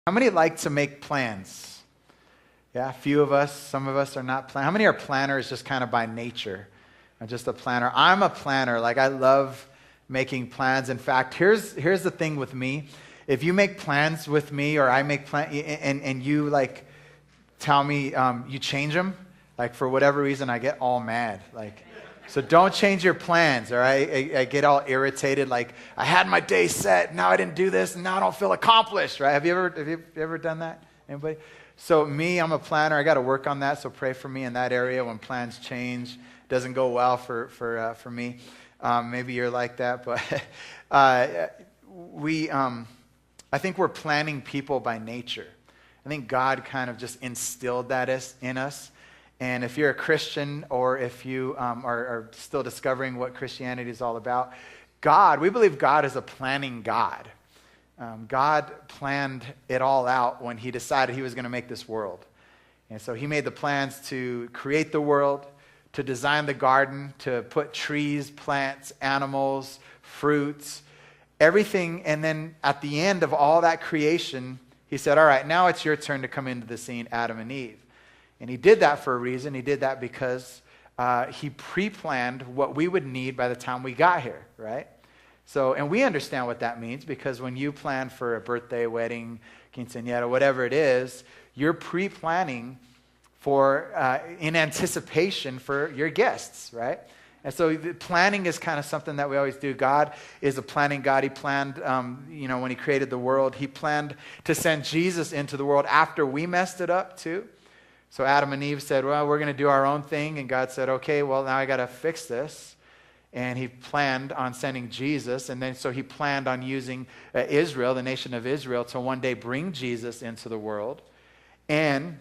How many like to make plans? Yeah, a few of us, some of us are not planners. How many are planners just kind of by nature? I'm just a planner. I'm a planner. Like, I love making plans. In fact, here's the thing with me. If you make plans with me, or I make plans, and you like tell me you change them, like for whatever reason, I get all mad. Like, so don't change your plans, all right? I get all irritated. Like, I had my day set, now I didn't do this, and now I don't feel accomplished, right? Have you ever done that? Anybody? So me, I'm a planner. I got to work on that. So pray for me in that area when plans change. Doesn't go well for me. Maybe you're like that, but I think we're planning people by nature. I think God kind of just instilled that in us. And if you're a Christian, or if you are still discovering what Christianity is all about, we believe God is a planning God. God planned it all out when he decided he was going to make this world. And so he made the plans to create the world, to design the garden, to put trees, plants, animals, fruits, everything. And then at the end of all that creation, he said, all right, now it's your turn to come into the scene, Adam and Eve. And he did that for a reason. He did that because he pre-planned what we would need by the time we got here, right? So, and we understand what that means, because when you plan for a birthday, wedding, quinceañera, whatever it is, you're pre-planning for, in anticipation for your guests, right? And so planning is kind of something that we always do. God is a planning God. He planned, when he created the world, he planned to send Jesus into the world after we messed it up too. So Adam and Eve said, well, we're going to do our own thing. And God said, okay, well, now I got to fix this. And he planned on sending Jesus. And then so he planned on using Israel, the nation of Israel, to one day bring Jesus into the world. And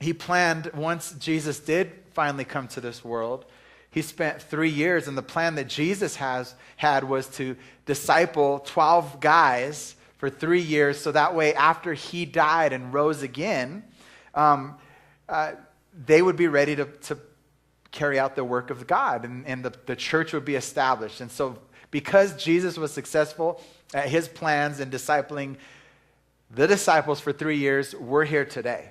he planned, once Jesus did finally come to this world, he spent 3 years. And the plan that Jesus had was to disciple 12 guys for 3 years. So that way, after he died and rose again, they would be ready to carry out the work of God, and the church would be established. And so because Jesus was successful at his plans in discipling the disciples for 3 years, we're here today.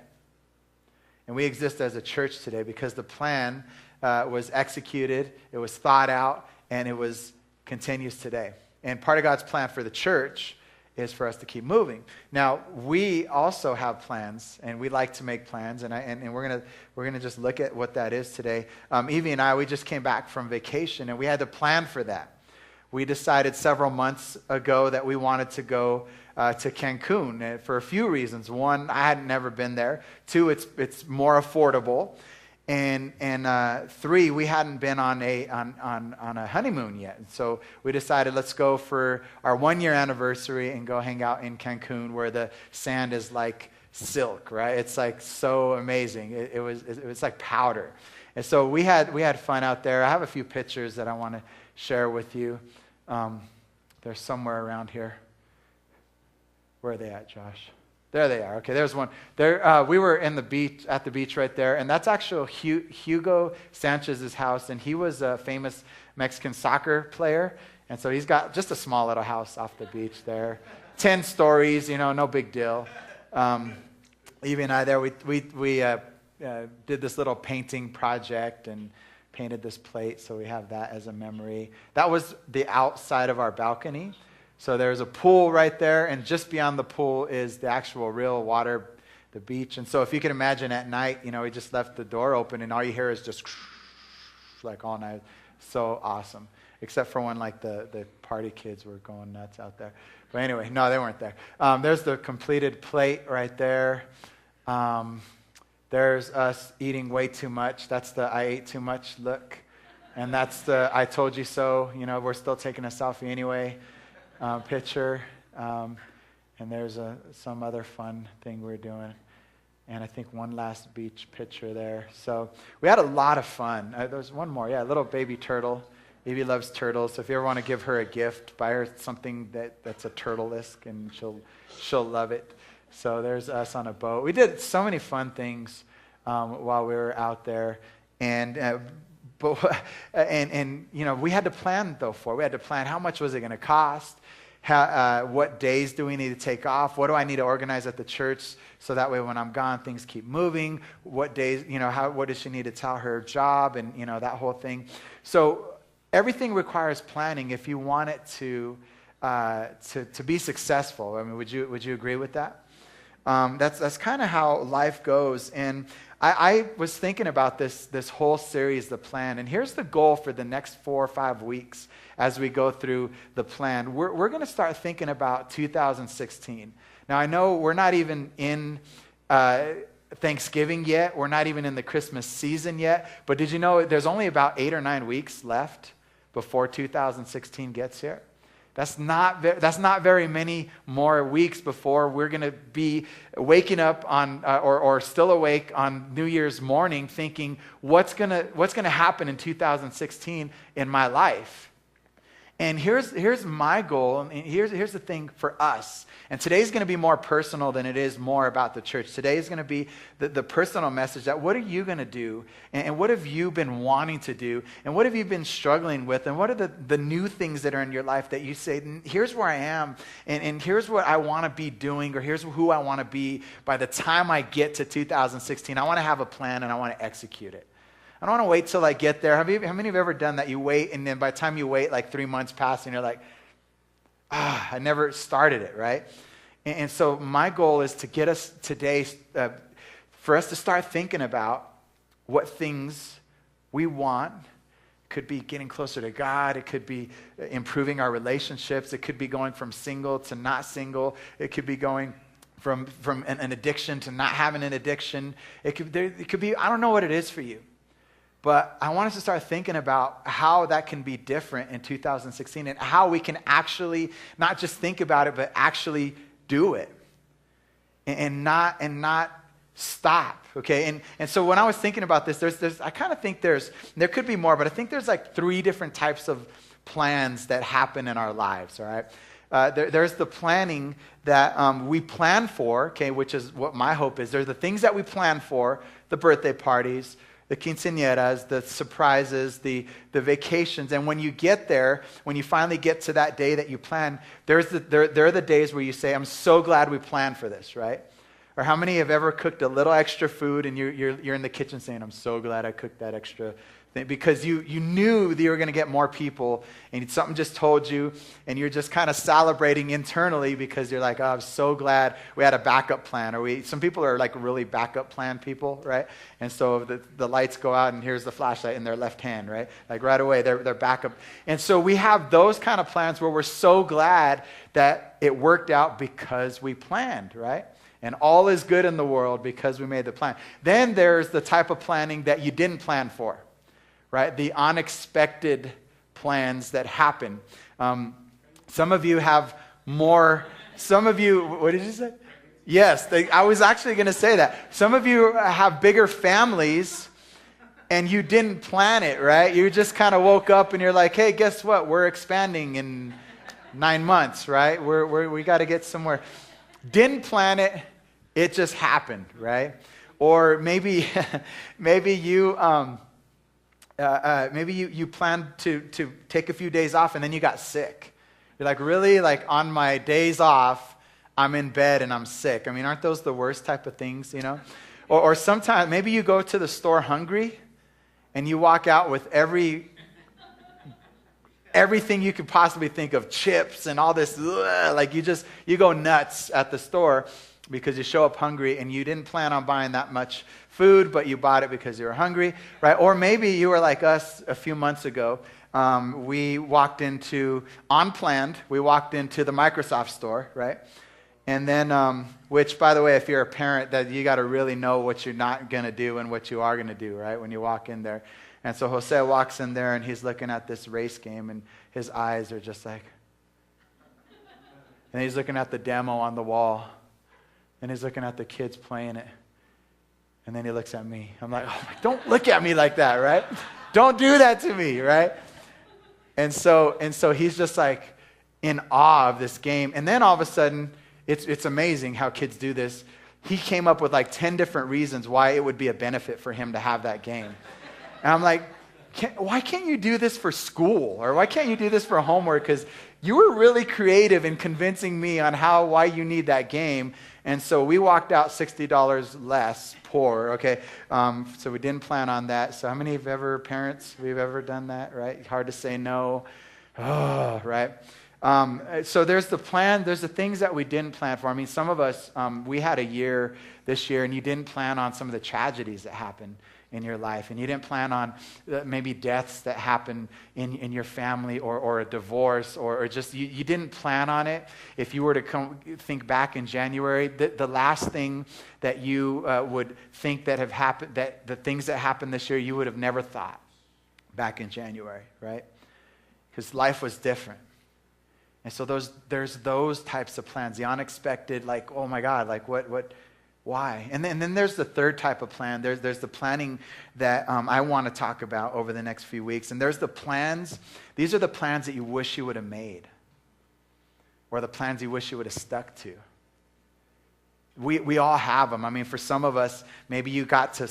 And we exist as a church today because the plan was executed, it was thought out, and it continues today. And part of God's plan for the church is for us to keep moving. Now, we also have plans, and we like to make plans, and we're gonna just look at what that is today. Evie and I, we just came back from vacation, and we had to plan for that. We decided several months ago that we wanted to go to Cancun for a few reasons. One, I had never been there. Two, it's more affordable. And three, we hadn't been on a honeymoon yet. And so we decided, let's go for our 1-year anniversary and go hang out in Cancun, where the sand is like silk, right? It's like so amazing. It was like powder. And so we had fun out there. I have a few pictures that I want to share with you. They're somewhere around here. Where are they at, Josh? There they are. Okay, there's one. There, we were at the beach right there, and that's actually Hugo Sanchez's house, and he was a famous Mexican soccer player, and so he's got just a small little house off the beach there, 10 stories, no big deal. Evie and I there, we did this little painting project and painted this plate, so we have that as a memory. That was the outside of our balcony. So there's a pool right there, and just beyond the pool is the actual real water, the beach. And so if you can imagine at night, we just left the door open, and all you hear is just like all night. So awesome. Except for when like the party kids were going nuts out there. But anyway, no, they weren't there. There's the completed plate right there. There's us eating way too much. That's the I ate too much look. And that's the I told you so. We're still taking a selfie anyway. Picture, and there's some other fun thing we're doing, and I think one last beach picture there. So we had a lot of fun. There's one more, a little baby turtle. Evie loves turtles, so if you ever want to give her a gift, buy her something that's a turtle-esque, and she'll love it. So there's us on a boat. We did so many fun things while we were out there, and we had to plan though we had to plan how much was it going to cost. What days do we need to take off? What do I need to organize at the church so that way when I'm gone, things keep moving? What days, what does she need to tell her job and, that whole thing. So everything requires planning if you want it to be successful. I mean, would you agree with that? That's kind of how life goes. And I was thinking about this whole series, the plan. And here's the goal for the next 4 or 5 weeks as we go through the plan. We're going to start thinking about 2016. Now, I know we're not even in Thanksgiving yet. We're not even in the Christmas season yet. But did you know there's only about 8 or 9 weeks left before 2016 gets here? That's not very many more weeks before we're going to be waking up on or still awake on New Year's morning thinking, what's going to happen in 2016 in my life? And here's my goal, and here's the thing for us. And today's going to be more personal than it is more about the church. Today is going to be the personal message that what are you going to do? And what have you been wanting to do? And what have you been struggling with? And what are the new things that are in your life that you say, here's where I am, and here's what I want to be doing, or here's who I want to be by the time I get to 2016. I want to have a plan, and I want to execute it. I don't want to wait till I get there. How many of you have ever done that? You wait, and then by the time you wait, like 3 months pass, and you're like, I never started it, right? And so my goal is to get us today, for us to start thinking about what things we want. It could be getting closer to God. It could be improving our relationships. It could be going from single to not single. It could be going from an addiction to not having an addiction. It could be, I don't know what it is for you. But I want us to start thinking about how that can be different in 2016 and how we can actually not just think about it, but actually do it and not stop. Okay. And so when I was thinking about this, I kind of think there could be more, but I think there's like 3 different types of plans that happen in our lives. All right. There's the planning that we plan for, okay, which is what my hope is. There's the things that we plan for, the birthday parties, the quinceañeras, the surprises, the vacations. And when you get there, when you finally get to that day that you plan, there are the days where you say, I'm so glad we planned for this, right? Or how many have ever cooked a little extra food and you're in the kitchen saying, I'm so glad I cooked that extra thing, because you knew that you were going to get more people and something just told you, and you're just kind of celebrating internally because you're like, oh, I'm so glad we had a backup plan. Or some people are like really backup plan people, right? And so the lights go out and here's the flashlight in their left hand, right? Like right away, they're backup. And so we have those kind of plans where we're so glad that it worked out because we planned, right? And all is good in the world because we made the plan. Then there's the type of planning that you didn't plan for, right? The unexpected plans that happen. Some of you have more, what did you say? Yes, I was actually going to say that. Some of you have bigger families and you didn't plan it, right? You just kind of woke up and you're like, hey, guess what? We're expanding in 9 months, right? We got to get somewhere. Didn't plan it, it just happened, right? Or maybe you planned to take a few days off and then you got sick. You're like, really? Like on my days off, I'm in bed and I'm sick. I mean, aren't those the worst type of things, you know? Or sometimes maybe you go to the store hungry and you walk out with everything you could possibly think of, chips and all this, like you go nuts at the store because you show up hungry and you didn't plan on buying that much food, but you bought it because you were hungry, right? Or maybe you were like us a few months ago. We walked into the Microsoft store, right? And then, which by the way, if you're a parent, that you got to really know what you're not going to do and what you are going to do, right? When you walk in there. And so Jose walks in there and he's looking at this race game and his eyes are just like, and he's looking at the demo on the wall and he's looking at the kids playing it. And then he looks at me. I'm like, oh, don't look at me like that, right? Don't do that to me, right? And so he's just like in awe of this game. And then all of a sudden, it's amazing how kids do this. He came up with like 10 different reasons why it would be a benefit for him to have that game. And I'm like, why can't you do this for school? Or why can't you do this for homework? Because you were really creative in convincing me on why you need that game. And so we walked out $60 less poor, okay? So we didn't plan on that. So how many have ever, parents, we've ever done that, right? Hard to say no. Oh, right? So there's the plan, there's the things that we didn't plan for. I mean, some of us, we had a year this year, and you didn't plan on some of the tragedies that happened in your life, and you didn't plan on maybe deaths that happen in your family, or a divorce, or just you didn't plan on it. If you were to think back in January, the last thing that you would think that have happened, that the things that happened this year, you would have never thought back in January, right? Because life was different. And so there's those types of plans, the unexpected, like, oh my God, like what why? And then there's the third type of plan. There's the planning that I want to talk about over the next few weeks. And there's the plans. These are the plans that you wish you would have made, or the plans you wish you would have stuck to. We all have them. I mean, for some of us, maybe you got to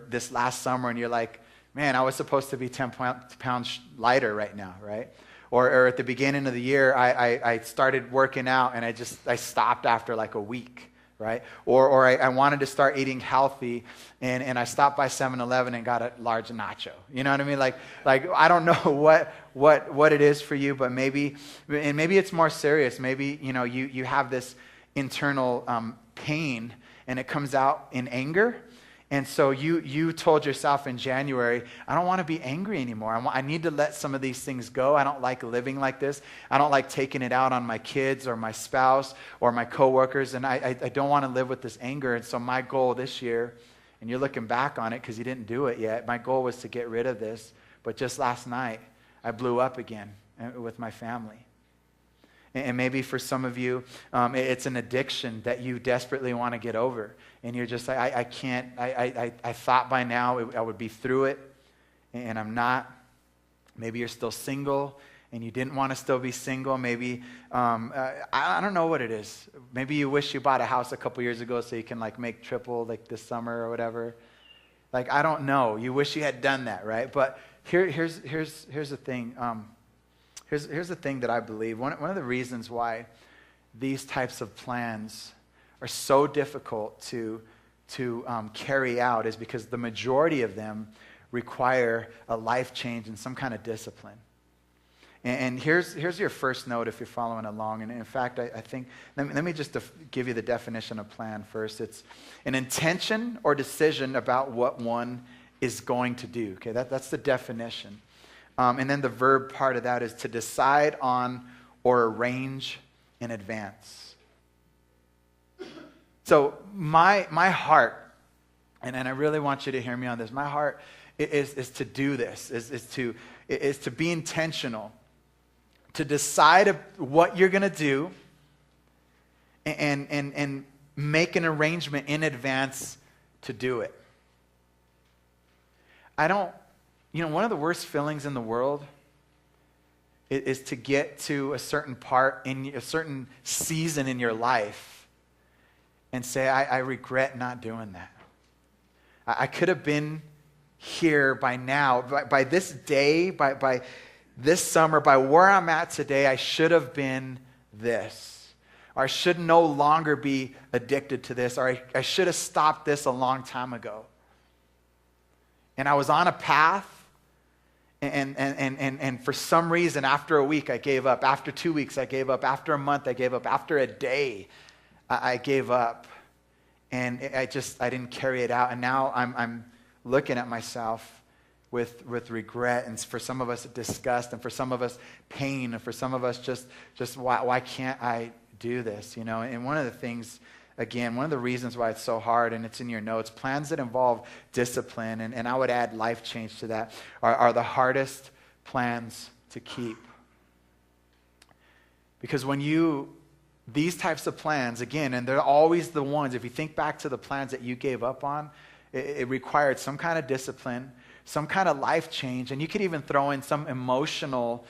this last summer, and you're like, man, I was supposed to be 10 pounds lighter right now, right? Or at the beginning of the year, I started working out, and I stopped after like a week. Right? Or I wanted to start eating healthy, and I stopped by 7-Eleven and got a large nacho. You know what I mean? Like I don't know what it is for you, but maybe it's more serious. Maybe, you have this internal pain, and it comes out in anger. And so you told yourself in January, I don't want to be angry anymore. I need to let some of these things go. I don't like living like this. I don't like taking it out on my kids or my spouse or my coworkers. And I don't want to live with this anger. And so my goal this year, and you're looking back on it because you didn't do it yet, my goal was to get rid of this. But just last night, I blew up again with my family. And maybe for some of you, it's an addiction that you desperately want to get over. And you're just like, I can't, I thought by now I would be through it, and I'm not. Maybe you're still single, and you didn't want to still be single. Maybe, I don't know what it is. Maybe you wish you bought a house a couple years ago so you can like make triple like this summer or whatever. Like, I don't know. You wish you had done that, right? But here's the thing. Here's the thing that I believe. One of the reasons why these types of plans are so difficult to carry out is because the majority of them require a life change and some kind of discipline. And here's your first note if you're following along. And in fact, I think, let me just give you the definition of plan first. It's an intention or decision about what one is going to do. Okay, that's the definition. And then the verb part of that is to decide on or arrange in advance. So my heart, and I really want you to hear me on this, my heart is to do this, is to be intentional, to decide what you're going to do and make an arrangement in advance to do it. One of the worst feelings in the world is to get to a certain part in a certain season in your life and say, I regret not doing that. I could have been here by now, by this day, by this summer, by where I'm at today, I should have been this. Or I should no longer be addicted to this. Or I should have stopped this a long time ago. And I was on a path, and for some reason, after a week, I gave up. After 2 weeks, I gave up. After a month, I gave up. After a day, I gave up. And I didn't carry it out. And now I'm looking at myself with regret, and for some of us, disgust, and for some of us, pain, and for some of us, just why can't I do this? And one of the things, again, one of the reasons why it's so hard, and it's in your notes, plans that involve discipline, and I would add life change to that, are the hardest plans to keep. Because these types of plans, again, and they're always the ones, if you think back to the plans that you gave up on, it required some kind of discipline, some kind of life change, and you could even throw in some emotional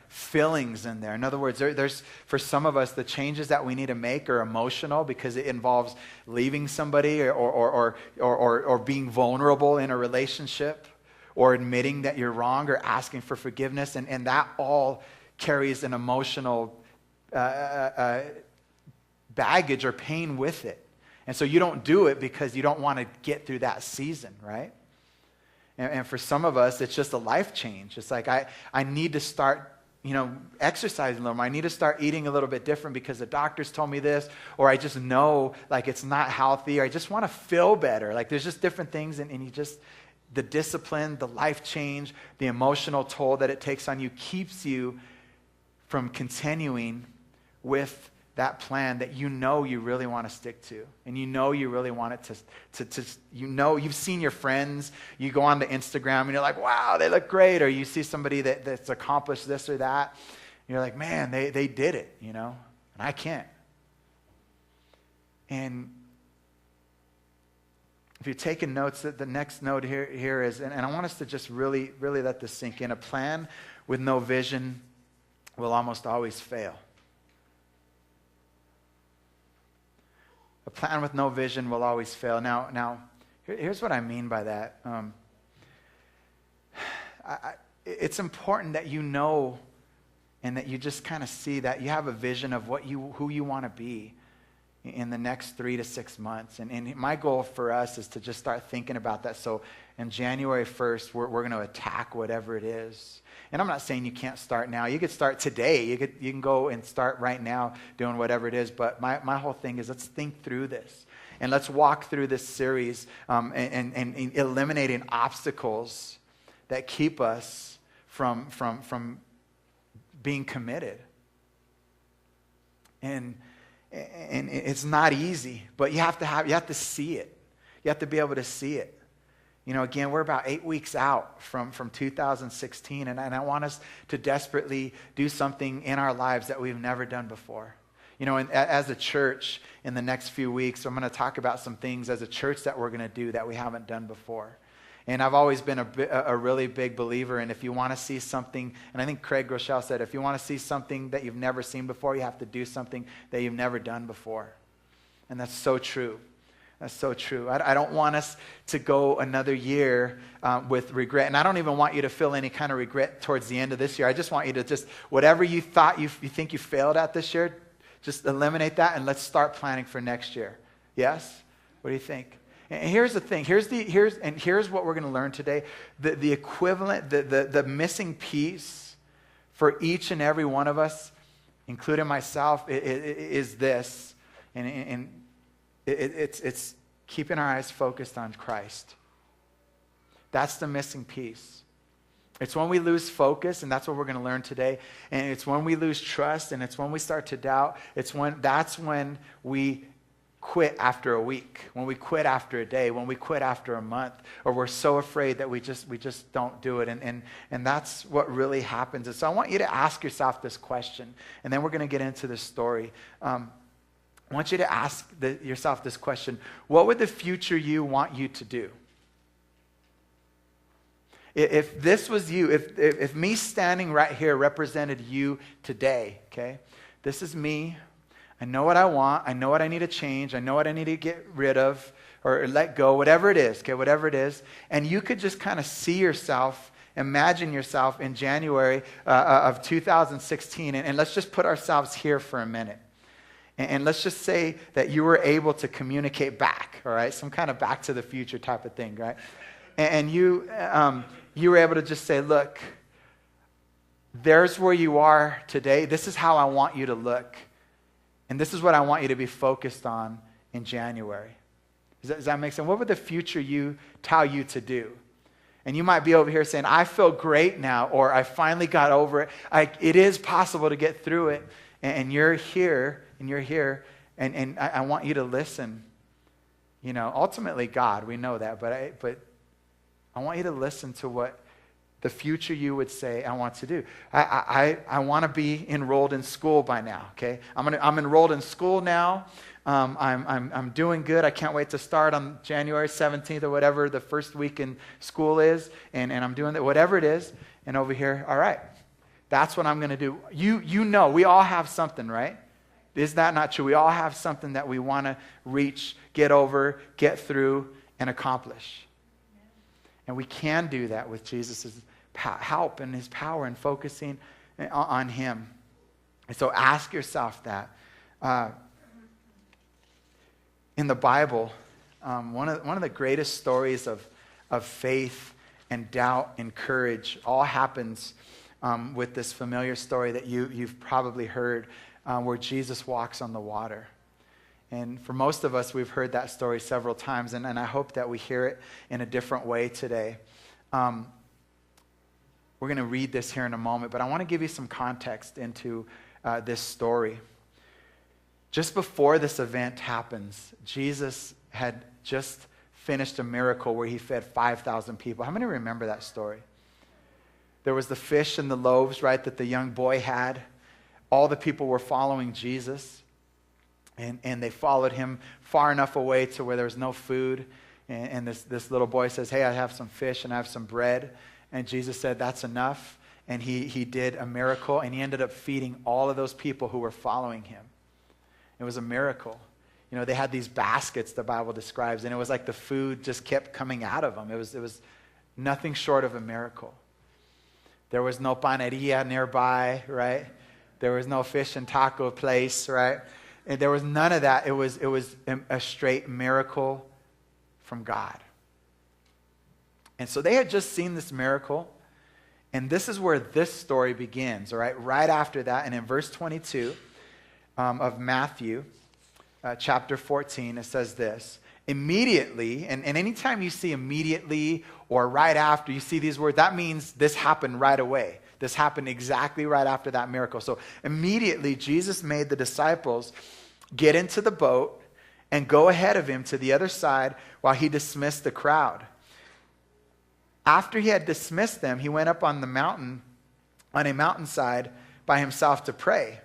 feelings in there. In other words, there's for some of us, the changes that we need to make are emotional because it involves leaving somebody or being vulnerable in a relationship or admitting that you're wrong or asking for forgiveness, and that all carries an emotional baggage or pain with it. And so you don't do it because you don't want to get through that season, right? And for some of us, it's just a life change. It's like, I need to start, exercising a little more. I need to start eating a little bit different because the doctors told me this, or I just know, like, it's not healthy, or I just want to feel better. Like, there's just different things, and you just, the discipline, the life change, the emotional toll that it takes on you keeps you from continuing with that plan that you really want to stick to. And you really want it to you've seen your friends, you go onto Instagram and you're like, wow, they look great. Or you see somebody that's accomplished this or that. And you're like, man, they did it, and I can't. And if you're taking notes, the next note here is, and I want us to just really, really let this sink in. A plan with no vision will almost always fail. A plan with no vision will always fail. Now, here's what I mean by that. It's important that you know and that you just kind of see that you have a vision of who you want to be in the next 3 to 6 months. And my goal for us is to just start thinking about that. So on January 1st, we're going to attack whatever it is. And I'm not saying you can't start now. You could start today. You can go and start right now doing whatever it is. But my whole thing is, let's think through this. And let's walk through this series and eliminating obstacles that keep us from being committed. And it's not easy, but you have to see it. You have to be able to see it. Again, we're about 8 weeks out from 2016, and I want us to desperately do something in our lives that we've never done before. And as a church, in the next few weeks, I'm going to talk about some things as a church that we're going to do that we haven't done before. And I've always been a really big believer, and if you want to see something, and I think Craig Rochelle said, if you want to see something that you've never seen before, you have to do something that you've never done before. And that's so true. That's so true. I don't want us to go another year with regret. And I don't even want you to feel any kind of regret towards the end of this year. I just want you to just, whatever you thought you think you failed at this year, just eliminate that and let's start planning for next year. Yes? What do you think? And here's the thing. Here's what we're going to learn today. The equivalent, the missing piece for each and every one of us, including myself, is this. And it's keeping our eyes focused on Christ. That's the missing piece. It's when we lose focus, and that's what we're going to learn today. And it's when we lose trust, and it's when we start to doubt. That's when we quit after a week, when we quit after a day, when we quit after a month, or we're so afraid that we just don't do it. And that's what really happens. And so I want you to ask yourself this question, and then we're going to get into this story. I want you to ask yourself this question. What would the future you want you to do? If this was you, if me standing right here represented you today, okay? This is me. I know what I want. I know what I need to change. I know what I need to get rid of or let go, whatever it is, okay? Whatever it is. And you could just kind of see yourself, imagine yourself in January of 2016. And let's just put ourselves here for a minute. And let's just say that you were able to communicate back, all right? Some kind of back to the future type of thing, right? And you were able to just say, look, there's where you are today. This is how I want you to look. And this is what I want you to be focused on in January. Does that make sense? What would the future you tell you to do? And you might be over here saying, I feel great now, or I finally got over it. It is possible to get through it. And you're here, and I want you to listen. Ultimately God, we know that, but I want you to listen to what the future you would say I want to do. I want to be enrolled in school by now, okay? I'm enrolled in school now. I'm doing good. I can't wait to start on January 17th or whatever the first week in school is, and I'm doing that, whatever it is. And over here, all right, that's what I'm going to do. You know, we all have something, right? Is that not true? We all have something that we want to reach, get over, get through, and accomplish. And we can do that with Jesus' help and his power and focusing on him. And so ask yourself that. In the Bible, one of the greatest stories of faith and doubt and courage all happens with this familiar story that you've probably heard, where Jesus walks on the water. And for most of us, we've heard that story several times, and I hope that we hear it in a different way today. We're going to read this here in a moment, but I want to give you some context into this story. Just before this event happens, Jesus had just finished a miracle where he fed 5,000 people. How many remember that story? There was the fish and the loaves, right, that the young boy had. All the people were following Jesus, and they followed him far enough away to where there was no food. And this little boy says, hey, I have some fish and I have some bread. And Jesus said, that's enough. And he did a miracle, and he ended up feeding all of those people who were following him. It was a miracle. You know, they had these baskets, the Bible describes, and it was like the food just kept coming out of them. It was nothing short of a miracle. There was no panaderia nearby, right? There was no fish and taco place, right? And there was none of that. It was a straight miracle from God. And so they had just seen this miracle, and this is where this story begins, all right? Right after that, and in verse 22 of Matthew, chapter 14, it says this: immediately, and anytime you see immediately or right after, you see these words, that means this happened right away. This happened exactly right after that miracle. So immediately, Jesus made the disciples get into the boat and go ahead of him to the other side while he dismissed the crowd. After he had dismissed them, he went up on a mountainside by himself to pray.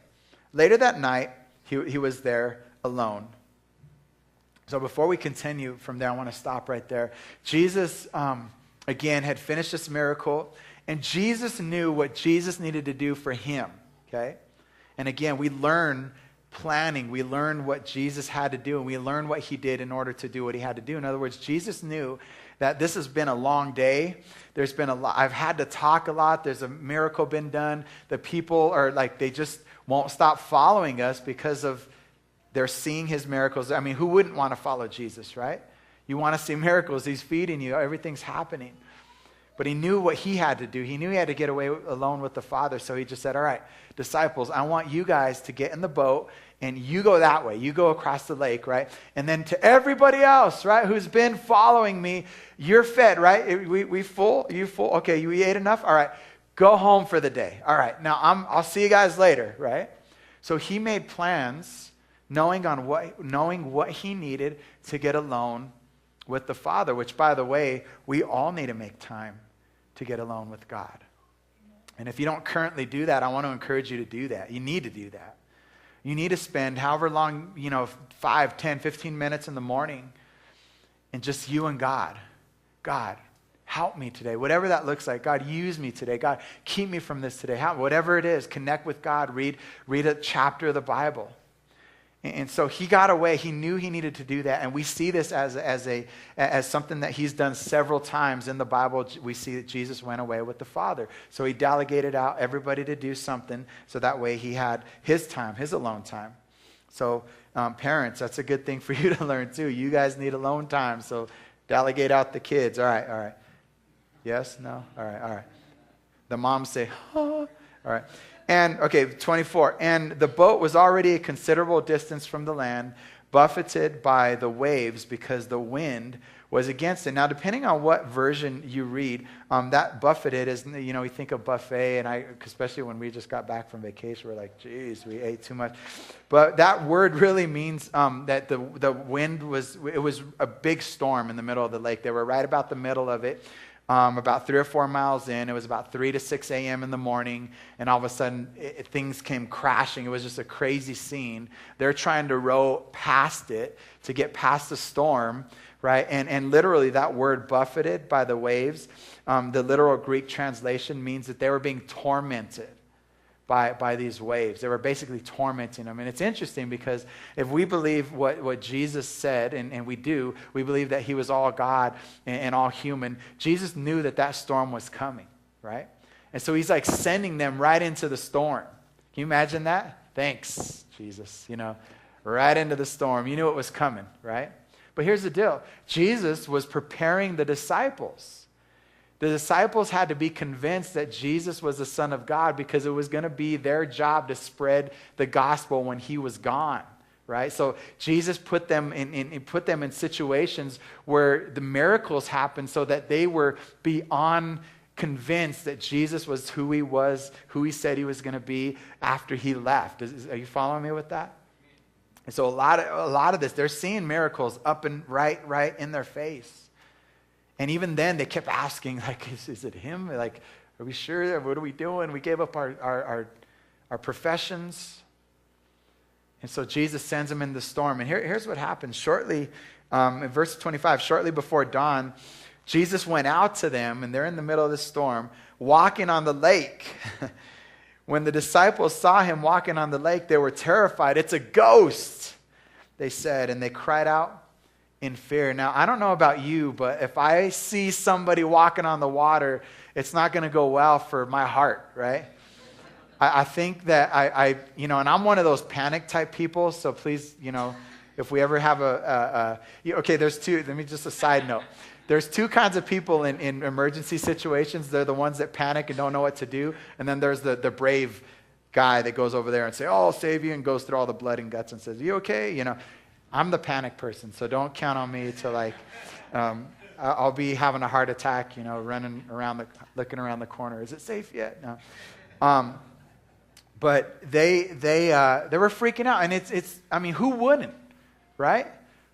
Later that night, he was there alone. So before we continue from there, I want to stop right there. Jesus, again, had finished this miracle, and Jesus knew what Jesus needed to do for him, okay? And again, we learn planning. We learn what Jesus had to do, and we learn what he did in order to do what he had to do. In other words, Jesus knew that this has been a long day. There's been a lot. I've had to talk a lot. There's a miracle been done. The people are like, they just won't stop following us because of they're seeing his miracles. I mean, who wouldn't want to follow Jesus, right? You want to see miracles. He's feeding you. Everything's happening. But he knew what he had to do. He knew he had to get away alone with the Father. So he just said, all right, disciples, I want you guys to get in the boat and you go that way. You go across the lake, right? And then to everybody else, right, who's been following me, you're fed, right? We full? You full? Okay, you ate enough? All right, go home for the day. All right, now I'll see you guys later, right? So he made plans knowing what he needed to get alone with the Father, which, by the way, we all need to make time to get alone with God. And if you don't currently do that, I want to encourage you to do that. You need to do that. You need to spend however long, 5, 10, 15 minutes in the morning and just you and God. God, help me today. Whatever that looks like. God, use me today. God, keep me from this today. Whatever it is, connect with God. Read a chapter of the Bible. And so he got away. He knew he needed to do that. And we see this as something that he's done several times in the Bible. We see that Jesus went away with the Father. So he delegated out everybody to do something so that way he had his time, his alone time. So parents, that's a good thing for you to learn too. You guys need alone time. So delegate out the kids. All right. Yes? No? All right. The moms say, oh. All right. And, 24. And the boat was already a considerable distance from the land, buffeted by the waves because the wind was against it. Now, depending on what version you read, that buffeted is, we think of buffet, and especially when we just got back from vacation, we're like, geez, we ate too much. But that word really means that the wind was a big storm in the middle of the lake. They were right about the middle of it. About 3 or 4 miles in. It was about 3 to 6 a.m. in the morning, and all of a sudden things came crashing. It was just a crazy scene. They're trying to row past it to get past the storm, right? And literally that word buffeted by the waves, the literal Greek translation means that they were being tormented by these waves. They were basically tormenting them. And it's interesting because if we believe what Jesus said, and we do, we believe that he was all God and all human, Jesus knew that storm was coming, right? And so he's like sending them right into the storm. Can you imagine that? Thanks, Jesus, right into the storm. You knew it was coming, right? But here's the deal. Jesus was preparing the disciples. The disciples had to be convinced that Jesus was the Son of God because it was going to be their job to spread the gospel when he was gone, right? So Jesus put them in situations where the miracles happened so that they were beyond convinced that Jesus was, who he said he was going to be after he left. Are you following me with that? And so a lot of this, they're seeing miracles up and right in their face. And even then they kept asking, like, is it him? Like, are we sure? What are we doing? We gave up our professions. And so Jesus sends them in the storm. And here's what happens. Shortly, in verse 25, shortly before dawn, Jesus went out to them, and they're in the middle of the storm, walking on the lake. When the disciples saw him walking on the lake, they were terrified. It's a ghost, they said, and they cried out in fear. Now, I don't know about you, but if I see somebody walking on the water, it's not going to go well for my heart, right? I think that and I'm one of those panic type people, so please, if we ever have okay, there's two, let me just a side note. There's two kinds of people in emergency situations. They're the ones that panic and don't know what to do. And then there's the brave guy that goes over there and say, oh, I'll save you, and goes through all the blood and guts and says, you okay? I'm the panic person, so don't count on me to I'll be having a heart attack, running around, looking around the corner. Is it safe yet? No. But they were freaking out. And who wouldn't, right?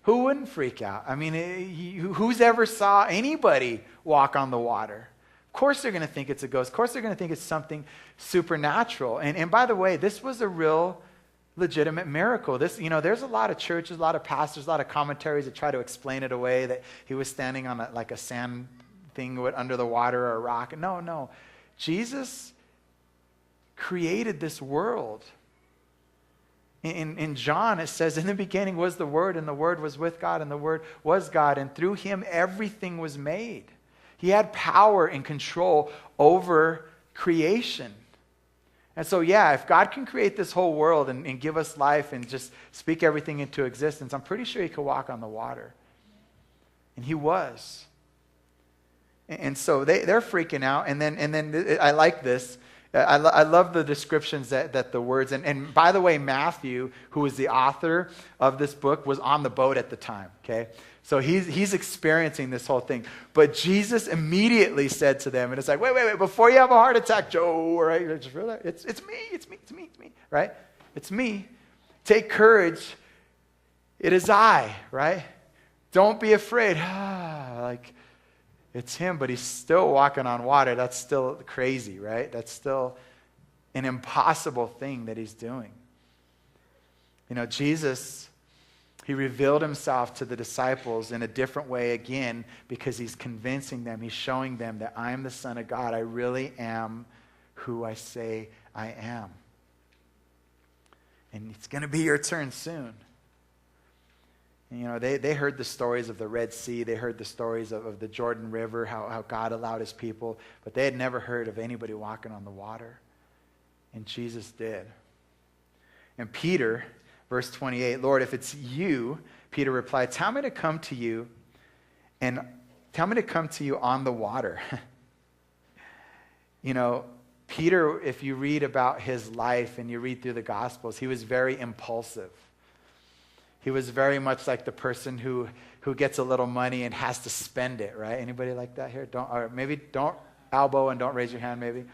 Who wouldn't freak out? Who's ever saw anybody walk on the water? Of course they're going to think it's a ghost. Of course they're going to think it's something supernatural. And by the way, this was a real legitimate miracle. There's a lot of churches, a lot of pastors, a lot of commentaries that try to explain it away, that he was standing on a sand thing under the water or a rock. No. Jesus created this world. In John, it says, in the beginning was the Word, and the Word was with God, and the Word was God, and through him everything was made. He had power and control over creation. And so, if God can create this whole world and give us life and just speak everything into existence, I'm pretty sure he could walk on the water. And he was. And so they're freaking out. And then I like this. I love the descriptions that the words, and by the way, Matthew, who was the author of this book, was on the boat at the time, okay? So he's experiencing this whole thing. But Jesus immediately said to them, and it's like, wait, before you have a heart attack, Joe, right? It's me, right? It's me. Take courage. It is I, right? Don't be afraid. It's him, but he's still walking on water. That's still crazy, right? That's still an impossible thing that he's doing. Jesus, he revealed himself to the disciples in a different way again because he's convincing them, he's showing them that I am the Son of God. I really am who I say I am. And it's going to be your turn soon. They heard the stories of the Red Sea. They heard the stories of the Jordan River, how God allowed his people. But they had never heard of anybody walking on the water. And Jesus did. And Peter, verse 28, Lord, if it's you, Peter replied, tell me to come to you on the water. Peter, if you read about his life and you read through the Gospels, he was very impulsive. He was very much like the person who gets a little money and has to spend it, right? Anybody like that here? Maybe don't elbow and don't raise your hand, maybe.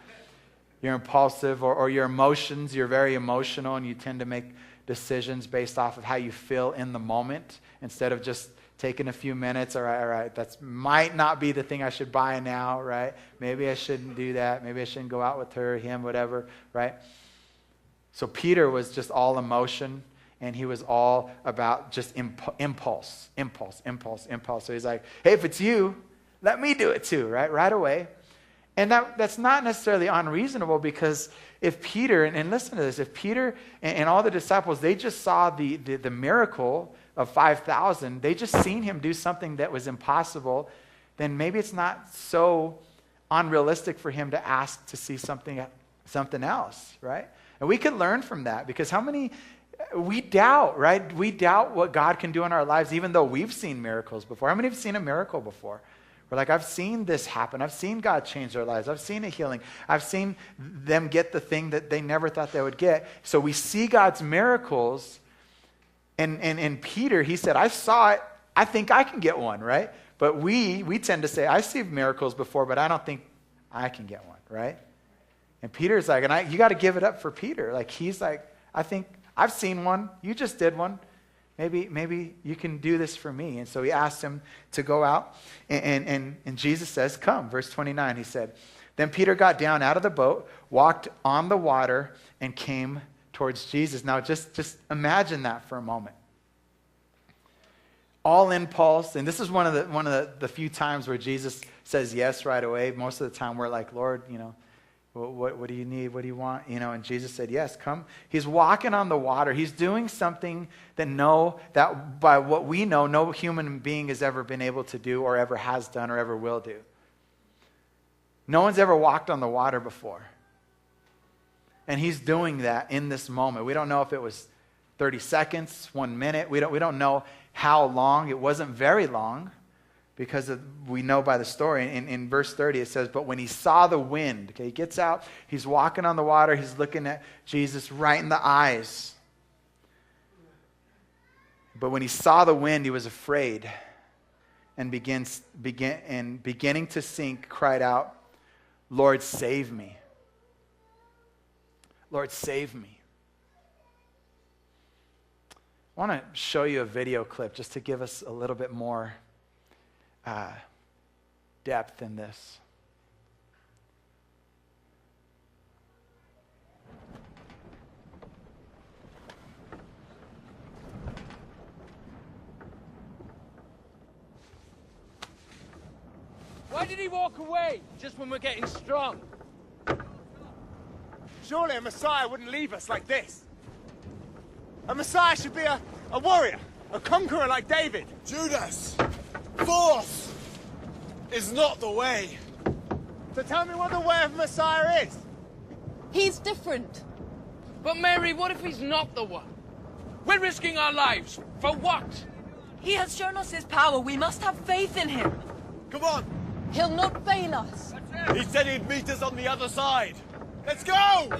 You're impulsive, or your emotions, you're very emotional, and you tend to make decisions based off of how you feel in the moment instead of just taking a few minutes. All right, that might not be the thing I should buy now, right? Maybe I shouldn't do that. Maybe I shouldn't go out with her, him, whatever, right? So Peter was just all emotion. And he was all about just impulse. So he's like, hey, if it's you, let me do it too, right away. And that's not necessarily unreasonable, because if Peter, and listen to this, if Peter and all the disciples, they just saw the miracle of 5,000, they just seen him do something that was impossible, then maybe it's not so unrealistic for him to ask to see something else, right? And we can learn from that, because how many, we doubt, right? We doubt what God can do in our lives, even though we've seen miracles before. How many have seen a miracle before? We're like, I've seen this happen. I've seen God change their lives. I've seen a healing. I've seen them get the thing that they never thought they would get. So we see God's miracles. And Peter, he said, I saw it. I think I can get one, right? But we tend to say, I see miracles before, but I don't think I can get one, right? And Peter's like, you got to give it up for Peter. Like, he's like, I think I've seen one. You just did one. Maybe you can do this for me. And so he asked him to go out. And Jesus says, come. Verse 29, he said, then Peter got down out of the boat, walked on the water, and came towards Jesus. Now, just imagine that for a moment. All impulse. And this is one of the few times where Jesus says yes right away. Most of the time we're like, Lord, what do you need? What do you want? And Jesus said, yes, come. He's walking on the water. He's doing something that by what we know, no human being has ever been able to do or ever has done or ever will do. No one's ever walked on the water before. And he's doing that in this moment. We don't know if it was 30 seconds, 1 minute. We don't know how long. It wasn't very long. Because we know by the story, in verse 30 it says, but when he saw the wind, okay, he gets out, he's walking on the water, he's looking at Jesus right in the eyes. But when he saw the wind, he was afraid and beginning to sink, cried out, Lord, save me. Lord, save me. I want to show you a video clip just to give us a little bit more depth in this. Why did he walk away just when we're getting strong? Surely a Messiah wouldn't leave us like this. A Messiah should be a warrior, a conqueror like David. Judas! Force is not the way. So tell me what the way of Messiah is. He's different. But Mary, what if he's not the one? We're risking our lives. For what? He has shown us his power. We must have faith in him. Come on! He'll not fail us. He said he'd meet us on the other side. Let's go!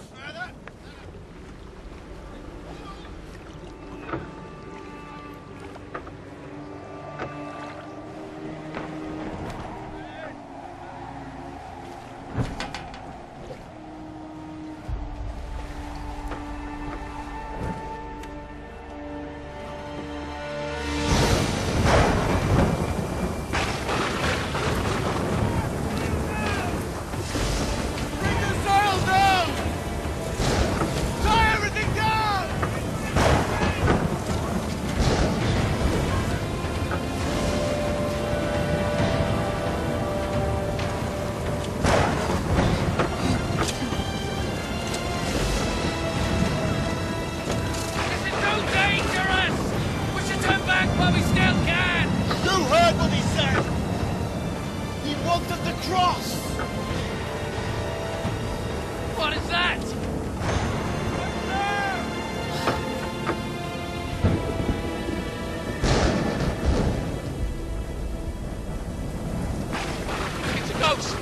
What is that? It's a ghost.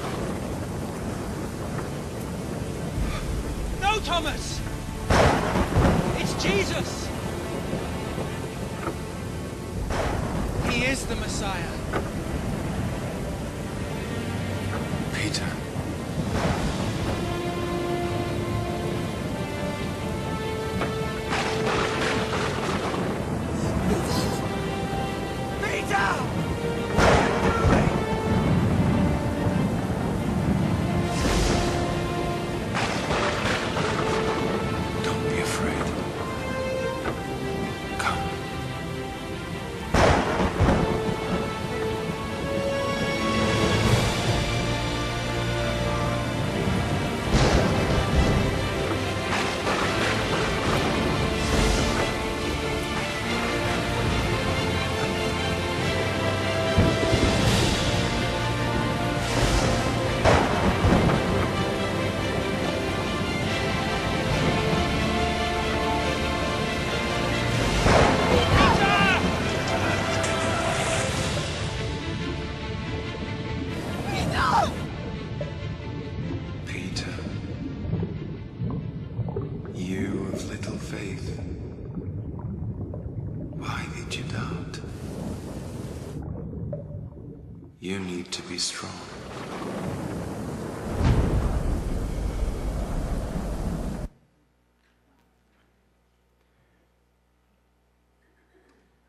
No, Thomas. It's Jesus. He is the Messiah. Peter. Don't be afraid. Come. You need to be strong.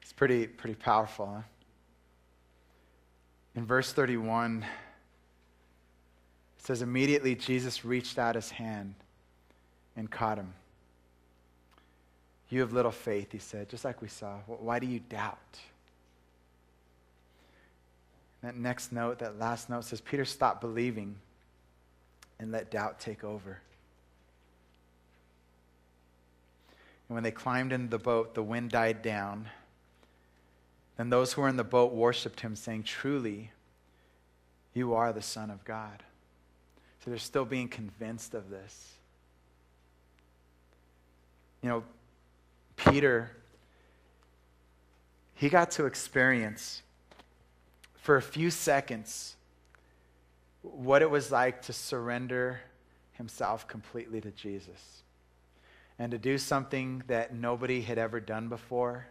It's pretty powerful, huh? In verse 31, it says, immediately Jesus reached out his hand and caught him. You have little faith, he said, just like we saw. Why do you doubt? That next note, that last note says, Peter stopped believing and let doubt take over. And when they climbed into the boat, the wind died down. Then those who were in the boat worshiped him, saying, truly, you are the Son of God. So they're still being convinced of this. You know, Peter, he got to experience for a few seconds what it was like to surrender himself completely to Jesus and to do something that nobody had ever done before,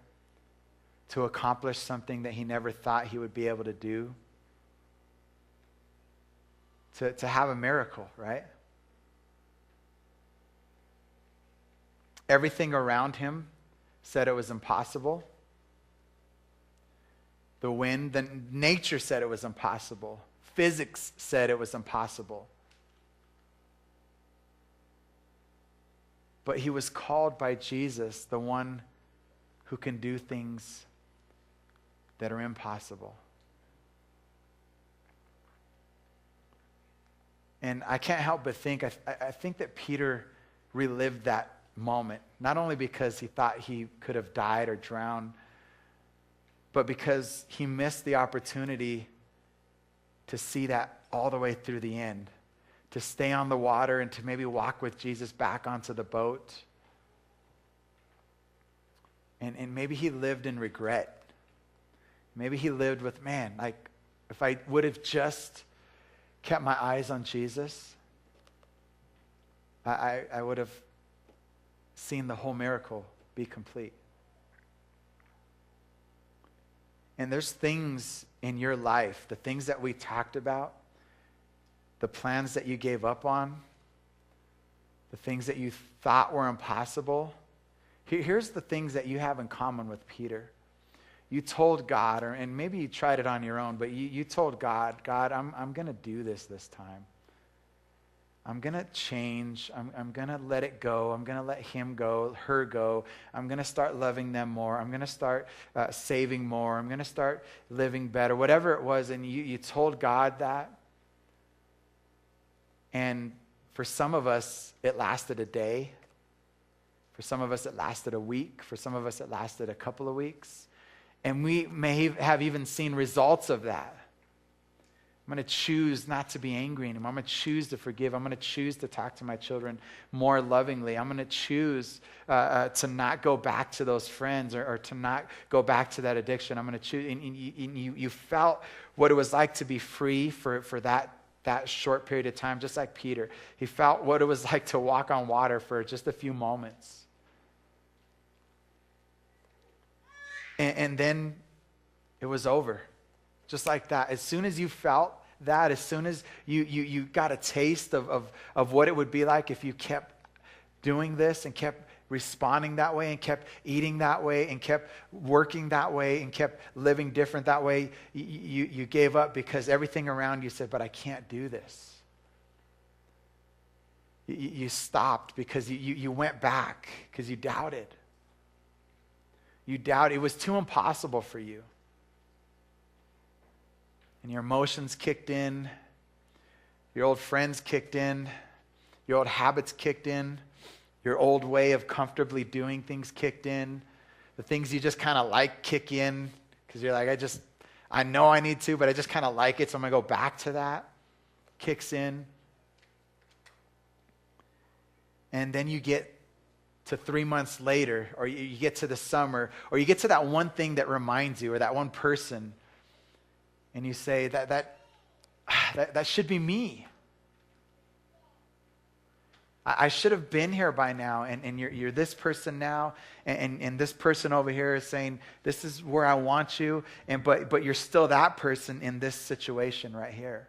to accomplish something that he never thought he would be able to do, to have a miracle, right? Everything around him said it was impossible. The wind, the nature said it was impossible. Physics said it was impossible. But he was called by Jesus, the one who can do things that are impossible. And I can't help but think, I think that Peter relived that moment, not only because he thought he could have died or drowned, but because he missed the opportunity to see that all the way through the end, to stay on the water and to maybe walk with Jesus back onto the boat. And maybe he lived in regret. Maybe he lived with, man, like if I would have just kept my eyes on Jesus, I would have seen the whole miracle be complete. And there's things in your life, the things that we talked about, the plans that you gave up on, the things that you thought were impossible. Here's the things that you have in common with Peter. You told God, and maybe you tried it on your own, but you told God, I'm going to do this time. I'm going to change. I'm going to let it go. I'm going to let him go, her go. I'm going to start loving them more. I'm going to start saving more. I'm going to start living better, whatever it was. And you told God that. And for some of us, it lasted a day. For some of us, it lasted a week. For some of us, it lasted a couple of weeks. And we may have even seen results of that. I'm going to choose not to be angry anymore. I'm going to choose to forgive. I'm going to choose to talk to my children more lovingly. I'm going to choose to not go back to those friends or to not go back to that addiction. I'm going to choose. And you felt what it was like to be free for that short period of time, just like Peter. He felt what it was like to walk on water for just a few moments. And then it was over. Just like that. As soon as you felt that, as soon as you got a taste of what it would be like if you kept doing this and kept responding that way and kept eating that way and kept working that way and kept living different that way, you gave up because everything around you said, but I can't do this. You stopped because you went back because you doubted. You doubted. It was too impossible for you. And your emotions kicked in, your old friends kicked in, your old habits kicked in, your old way of comfortably doing things kicked in, the things you just kind of like kick in because you're like, I know I need to, but I just kind of like it, so I'm going to go back to that. Kicks in. And then you get to 3 months later, or you get to the summer, or you get to that one thing that reminds you, or that one person, and you say, that should be me. I should have been here by now, and you're this person now, and this person over here is saying, this is where I want you, but you're still that person in this situation right here.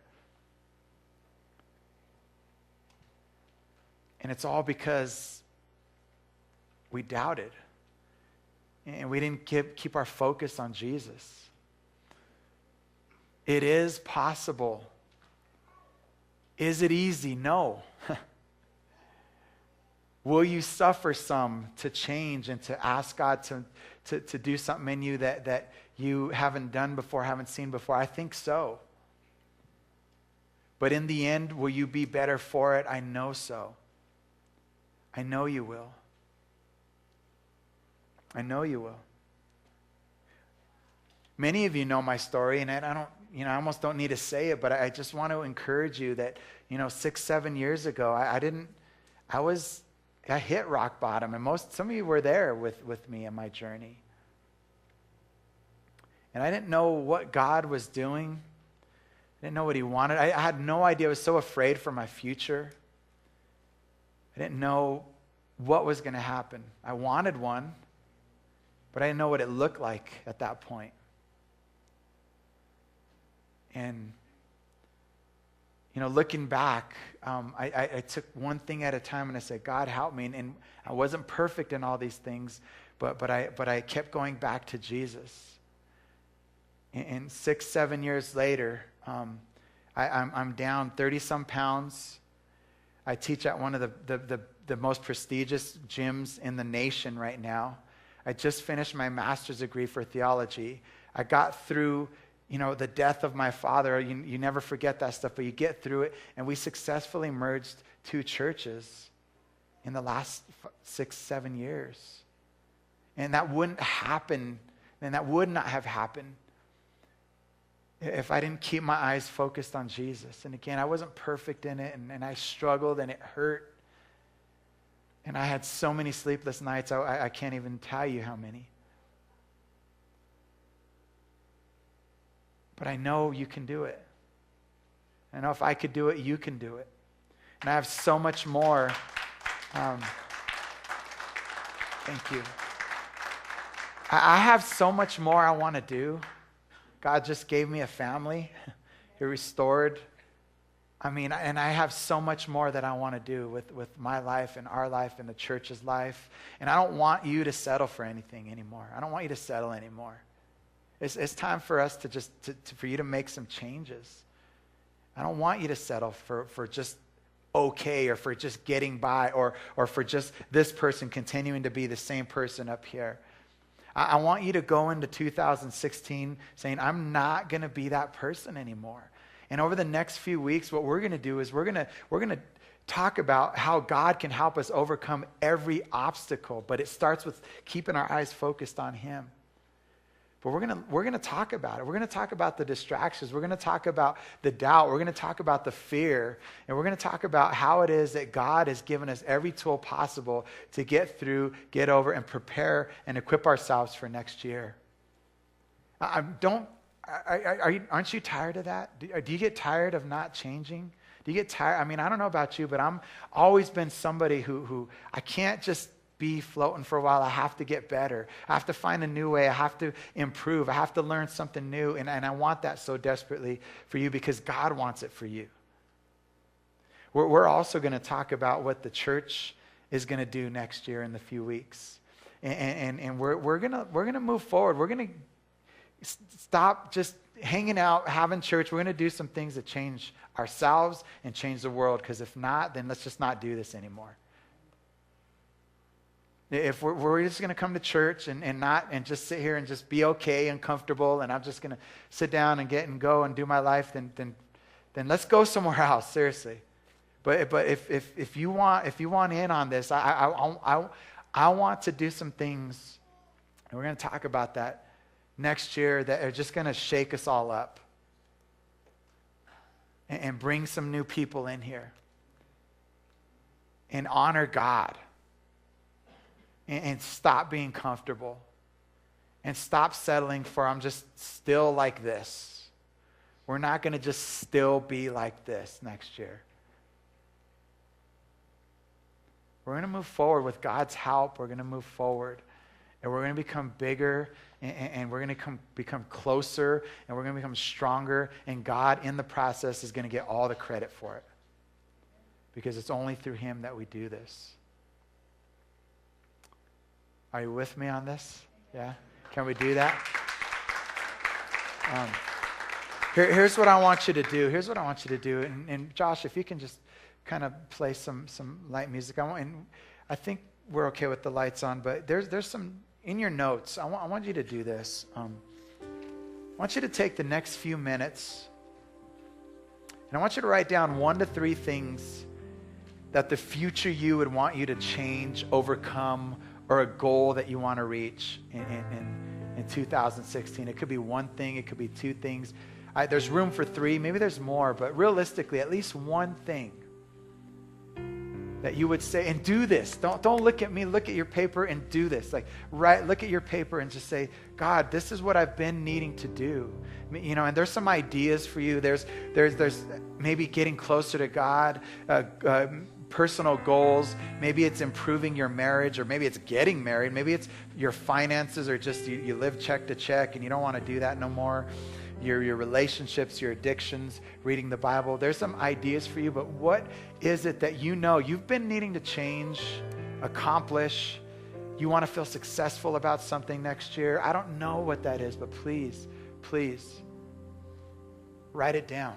And it's all because we doubted, and we didn't keep our focus on Jesus. It is possible. Is it easy? No. Will you suffer some to change and to ask God to do something in you that you haven't done before, haven't seen before? I think so. But in the end, will you be better for it? I know so. I know you will. I know you will. Many of you know my story, and I don't, I almost don't need to say it, but I just want to encourage you that, 6, 7 years ago, I hit rock bottom, and some of you were there with me in my journey. And I didn't know what God was doing. I didn't know what he wanted. I had no idea. I was so afraid for my future. I didn't know what was going to happen. I wanted one, but I didn't know what it looked like at that point. And looking back, I took one thing at a time and I said, God, help me. And I wasn't perfect in all these things, but I kept going back to Jesus. And 6, 7 years later, I'm down 30-some pounds. I teach at one of the most prestigious gyms in the nation right now. I just finished my master's degree for theology. I got through the death of my father. You never forget that stuff, but you get through it. And we successfully merged 2 churches in the last 6, 7 years. And that wouldn't happen, and that would not have happened if I didn't keep my eyes focused on Jesus. And again, I wasn't perfect in it, and I struggled, and it hurt. And I had so many sleepless nights, I can't even tell you how many. But I know you can do it. I know if I could do it, you can do it. And I have so much more. Thank you. I have so much more I want to do. God just gave me a family. He restored. And I have so much more that I want to do with my life and our life and the church's life. And I don't want you to settle for anything anymore. I don't want you to settle anymore. It's time for us for you to make some changes. I don't want you to settle for just okay, or for just getting by, or for just this person continuing to be the same person up here. I want you to go into 2016 saying, I'm not going to be that person anymore. And over the next few weeks, what we're going to do is we're going to talk about how God can help us overcome every obstacle, but it starts with keeping our eyes focused on him. But we're gonna talk about it. We're gonna talk about the distractions. We're gonna talk about the doubt. We're gonna talk about the fear. And we're gonna talk about how it is that God has given us every tool possible to get through, get over, and prepare and equip ourselves for next year. Aren't you tired of that? Do you get tired of not changing? Do you get tired? I don't know about you, but I'm always been somebody who I can't just be floating for a while. I have to get better. I have to find a new way. I have to improve. I have to learn something new. And I want that so desperately for you because God wants it for you. We're also going to talk about what the church is going to do next year in the few weeks. And we're going to move forward. We're going to stop just hanging out, having church. We're going to do some things that change ourselves and change the world. Because if not, then let's just not do this anymore. If we're just going to come to church and just sit here and just be okay and comfortable, and I'm just going to sit down and go and do my life, then let's go somewhere else. Seriously, but if you want in on this, I want to do some things, and we're going to talk about that next year that are just going to shake us all up and bring some new people in here and honor God. And stop being comfortable. And stop settling for, I'm just still like this. We're not going to just still be like this next year. We're going to move forward with God's help. We're going to move forward. And we're going to become bigger, and we're going to become closer, and we're going to become stronger. And God, in the process, is going to get all the credit for it. Because it's only through him that we do this. Are you with me on this? Yeah? Can we do that? Here's what I want you to do. Here's what I want you to do. And Josh, if you can just kind of play some light music. I think we're okay with the lights on, but there's some, in your notes, I want you to do this. I want you to take the next few minutes, and I want you to write down 1 to 3 things that the future you would want you to change, overcome, or a goal that you want to reach in 2016. It could be one thing, it could be 2 things. There's room for 3, maybe there's more, but realistically, at least one thing that you would say, and do this. Don't look at me, look at your paper and do this. Look at your paper and just say, God, this is what I've been needing to do. And there's some ideas for you. There's maybe getting closer to God, personal goals. Maybe it's improving your marriage, or maybe it's getting married. Maybe it's your finances, or just you live check to check and you don't want to do that no more. Your relationships, your addictions, reading the Bible. There's some ideas for you, but what is it that you've been needing to change, accomplish? You want to feel successful about something next year? I don't know what that is, but please, write it down.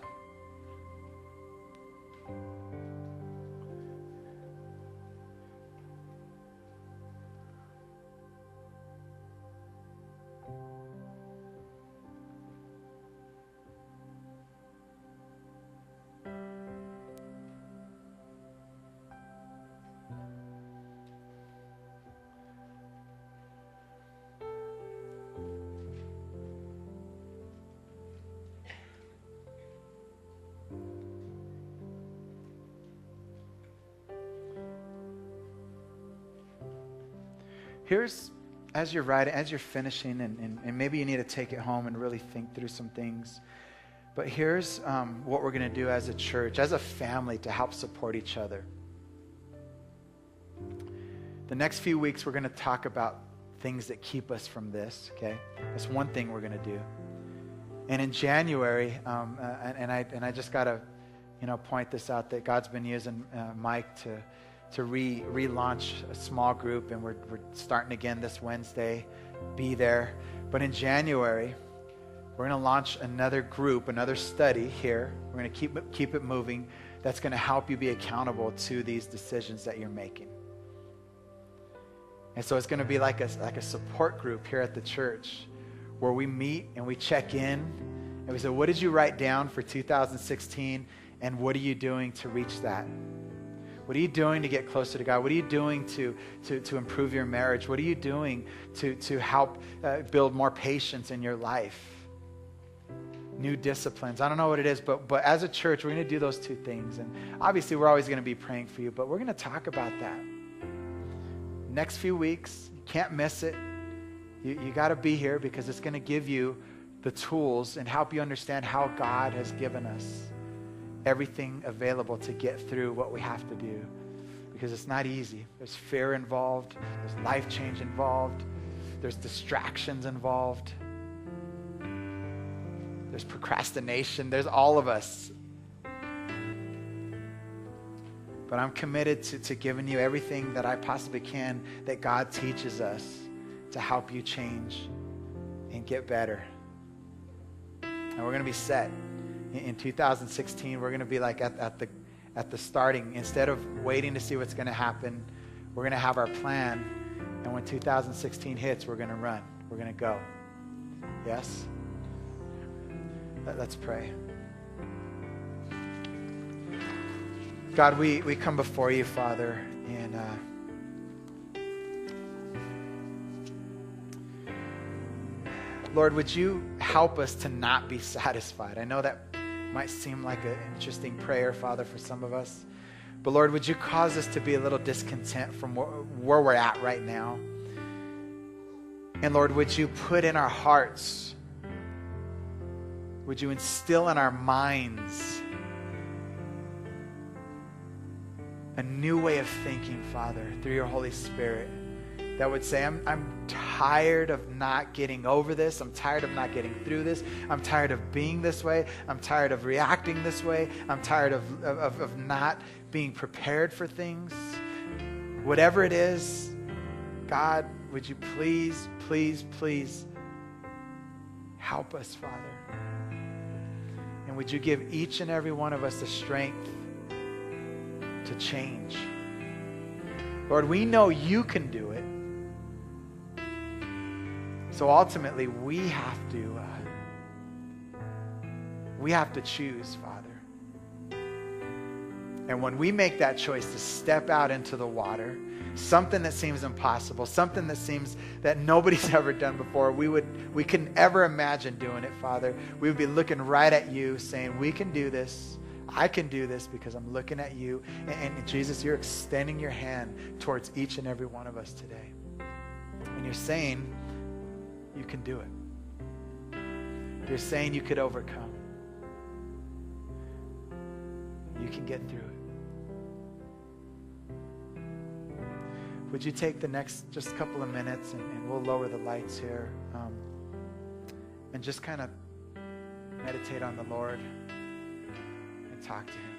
Here's, as you're writing, as you're finishing, and maybe you need to take it home and really think through some things, but here's what we're going to do as a church, as a family, to help support each other. The next few weeks, we're going to talk about things that keep us from this, okay? That's one thing we're going to do. And in January, and I just got to, point this out, that God's been using Mike to relaunch a small group, and we're starting again this Wednesday. Be there. But in January, we're going to launch another group, another study here. We're going to keep it moving. That's going to help you be accountable to these decisions that you're making. And so it's going to be like a support group here at the church, where we meet and we check in and we say, what did you write down for 2016, and what are you doing to reach that? What are you doing to get closer to God? What are you doing to improve your marriage? What are you doing to help build more patience in your life? New disciplines. I don't know what it is, but as a church, we're going to do those 2 things. And obviously, we're always going to be praying for you, but we're going to talk about that. Next few weeks, you can't miss it. You got to be here, because it's going to give you the tools and help you understand how God has given us everything available to get through what we have to do, because it's not easy. There's fear involved. There's life change involved. There's distractions involved. There's procrastination. There's all of us. But I'm committed to giving you everything that I possibly can, that God teaches us, to help you change and get better. And we're going to be set. In 2016, we're going to be like at the starting. Instead of waiting to see what's going to happen, we're going to have our plan. And when 2016 hits, we're going to run. We're going to go. Yes? Let's pray. God, we come before you, Father, and Lord, would you help us to not be satisfied? I know that might seem like an interesting prayer, Father, for some of us. But Lord, would you cause us to be a little discontent from where we're at right now? And Lord, would you put in our hearts, would you instill in our minds a new way of thinking, Father, through your Holy Spirit, that would say, I'm tired of not getting over this. I'm tired of not getting through this. I'm tired of being this way. I'm tired of reacting this way. I'm tired of not being prepared for things. Whatever it is, God, would you please, please, please help us, Father? And would you give each and every one of us the strength to change? Lord, we know you can do it. So ultimately, we have to choose, Father. And when we make that choice to step out into the water, something that seems impossible, something that seems that nobody's ever done before, we couldn't ever imagine doing it, Father. We would be looking right at you saying, we can do this. I can do this because I'm looking at you. And Jesus, you're extending your hand towards each and every one of us today. And you're saying, you can do it. You're saying you could overcome. You can get through it. Would you take the next just couple of minutes and we'll lower the lights here and just kind of meditate on the Lord and talk to him.